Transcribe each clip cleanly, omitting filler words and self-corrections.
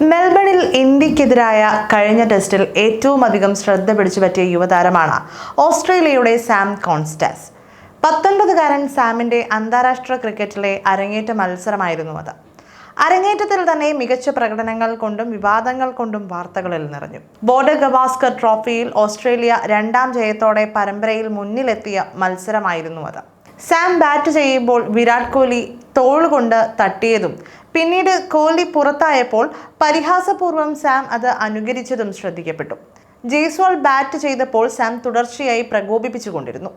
മെൽബണിൽ ഇന്ത്യക്കെതിരായ കഴിഞ്ഞ ടെസ്റ്റിൽ ഏറ്റവും അധികം ശ്രദ്ധ പിടിച്ചുപറ്റിയ യുവതാരമാണ് ഓസ്ട്രേലിയയുടെ സാം കോൺസ്റ്റാസ്. 19-കാരൻ സാമിന്റെ അന്താരാഷ്ട്ര ക്രിക്കറ്റിലെ അരങ്ങേറ്റ മത്സരമായിരുന്നു അത്. അരങ്ങേറ്റത്തിൽ തന്നെ മികച്ച പ്രകടനങ്ങൾ കൊണ്ടും വിവാദങ്ങൾ കൊണ്ടും വാർത്തകളിൽ നിറഞ്ഞു. ബോർഡർ ഗവാസ്കർ ട്രോഫിയിൽ ഓസ്ട്രേലിയ 2ാം ജയത്തോടെ പരമ്പരയിൽ മുന്നിലെത്തിയ മത്സരമായിരുന്നു അത്. സാം ബാറ്റ് ചെയ്യുമ്പോൾ വിരാട് കോഹ്ലി തോളുകൊണ്ട് തട്ടിയതും പിന്നീട് കോഹ്ലി പുറത്തായപ്പോൾ പരിഹാസപൂർവ്വം സാം അത് അനുകരിച്ചതും ശ്രദ്ധിക്കപ്പെട്ടു. ജയ്സ്വാൾ ബാറ്റ് ചെയ്തപ്പോൾ സാം തുടർച്ചയായി പ്രകോപിപ്പിച്ചുകൊണ്ടിരുന്നു.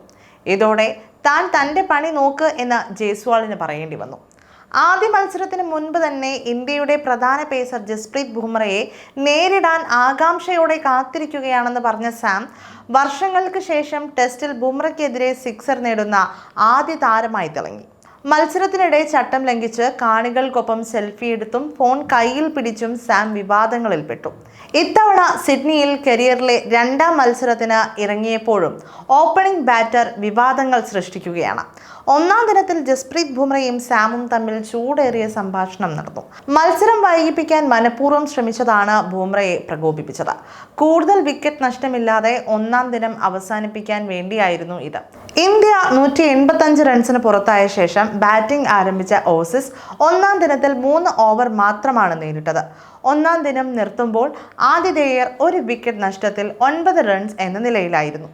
ഇതോടെ താൻ തൻ്റെ പണി നോക്ക് എന്ന് ജയ്സ്വാളിന് പറയേണ്ടി വന്നു. ആദ്യ മത്സരത്തിന് മുൻപ് തന്നെ ഇന്ത്യയുടെ പ്രധാന പേസർ ജസ്പ്രീത് ബുംറയെ നേരിടാൻ ആകാംക്ഷയോടെ കാത്തിരിക്കുകയാണെന്ന് പറഞ്ഞ സാം വർഷങ്ങൾക്ക് ശേഷം ടെസ്റ്റിൽ ബുംറയ്ക്കെതിരെ സിക്സർ നേടുന്ന ആദ്യ താരമായി തിളങ്ങി. മത്സരത്തിനിടെ ചട്ടം ലംഘിച്ച് കാണികൾക്കൊപ്പം സെൽഫി എടുത്തും ഫോൺ കയ്യിൽ പിടിച്ചും സാം വിവാദങ്ങളിൽപ്പെട്ടു. ഇത്തവണ സിഡ്നിയിൽ കരിയറിലെ 2ാം മത്സരത്തിന് ഇറങ്ങിയപ്പോഴും ഓപ്പണിംഗ് ബാറ്റർ വിവാദങ്ങൾ സൃഷ്ടിക്കുകയാണ്. 1ാം ദിനത്തിൽ ജസ്പ്രീത് ബുംറയും സാമും തമ്മിൽ ചൂടേറിയ സംഭാഷണം നടന്നു. മത്സരം വൈകിപ്പിക്കാൻ മനഃപൂർവ്വം ശ്രമിച്ചതാണ് ബുംറയെ പ്രകോപിപ്പിച്ചത്. കൂടുതൽ വിക്കറ്റ് നഷ്ടമില്ലാതെ 1ാം ദിനം അവസാനിപ്പിക്കാൻ വേണ്ടിയായിരുന്നു ഇത്. ഇന്ത്യ 185 റൺസിന് പുറത്തായ ശേഷം ബാറ്റിംഗ് ആരംഭിച്ച ഓസീസ് 1ാം ദിനത്തിൽ 3 ഓവർ മാത്രമാണ് നേരിട്ടത്. 1ാം ദിനം നിർത്തുമ്പോൾ ആതിഥേയർ 1 വിക്കറ്റ് നഷ്ടത്തിൽ 9 റൺസ് എന്ന നിലയിലായിരുന്നു.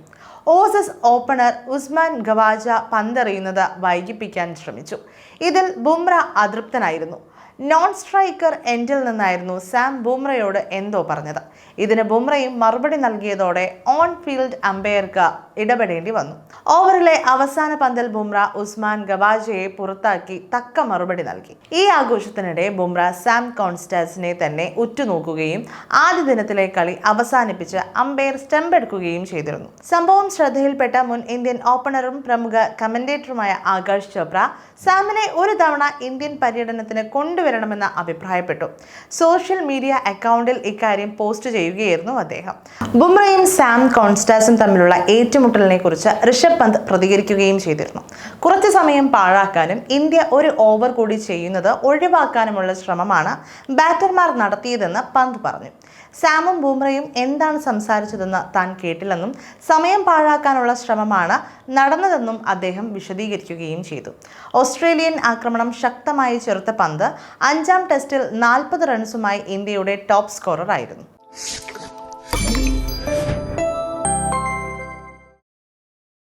ഓസീസ് ഓപ്പണർ ഉസ്മാൻ ഖവാജ പന്തെറിയുന്നത് വൈകിപ്പിക്കാൻ ശ്രമിച്ചു. ഇതിൽ ബുംറ അതൃപ്തനായിരുന്നു. നോൺ സ്ട്രൈക്കർ എൻഡിൽ നിന്നായിരുന്നു സാം ബുംറയോട് എന്തോ പറഞ്ഞത്. ഇതിന് ബുംറയും മറുപടി നൽകിയതോടെ ഓൺ ഫീൽഡ് അമ്പയർക്ക് ഇടപെടേണ്ടി വന്നു. ഓവറിലെ അവസാന പന്തിൽ ബുംറ ഉസ്മാൻ ഖവാജയെ പുറത്താക്കി തക്ക മറുപടി നൽകി. ഈ ആഘോഷത്തിനിടെ ബുംറ സാം കോൺസ്റ്റാസിനെ തന്നെ ഉറ്റുനോക്കുകയും ആദ്യ ദിനത്തിലെ കളി അവസാനിപ്പിച്ച് അമ്പയർ സ്റ്റംപ് എടുക്കുകയും ചെയ്തിരുന്നു. സംഭവം ശ്രദ്ധയിൽപ്പെട്ട മുൻ ഇന്ത്യൻ ഓപ്പണറും പ്രമുഖ കമന്റേറ്ററുമായ ആകാശ് ചോപ്ര സാമിനെ ഒരു തവണ ഇന്ത്യൻ പര്യടനത്തിന് കൊണ്ടുവരണമെന്ന് അഭിപ്രായപ്പെട്ടു. സോഷ്യൽ മീഡിയ അക്കൗണ്ടിൽ ഇക്കാര്യം പോസ്റ്റ് ചെയ്യുകയായിരുന്നു അദ്ദേഹം. ബുംറയും സാം കോൺസ്റ്റാസും തമ്മിലുള്ള ഏറ്റുമുട്ടലിനെ കുറിച്ച് ഋഷഭ് പന്ത് പ്രതികരിക്കുകയും ചെയ്തിരുന്നു. കുറച്ചു സമയം പാഴാക്കാനും ഇന്ത്യ 1 ഓവർ കൂടി ചെയ്യുന്നത് ഒഴിവാക്കാനുമുള്ള ശ്രമമാണ് ബാറ്റർമാർ നടത്തിയതെന്ന് പന്ത് പറഞ്ഞു. സാമും ബുംറയും എന്താണ് സംസാരിച്ചതെന്ന് താൻ കേട്ടില്ലെന്നും സമയം പാഴാക്കാനുള്ള ശ്രമമാണ് നടന്നതെന്നും അദ്ദേഹം വിശദീകരിക്കുകയും ചെയ്തു. ഓസ്ട്രേലിയൻ ആക്രമണം ശക്തമായി ചെറുത്ത പന്ത് 5ാം ടെസ്റ്റിൽ 40 റൺസുമായി ഇന്ത്യയുടെ ടോപ്പ് സ്കോറർ ആയിരുന്നു.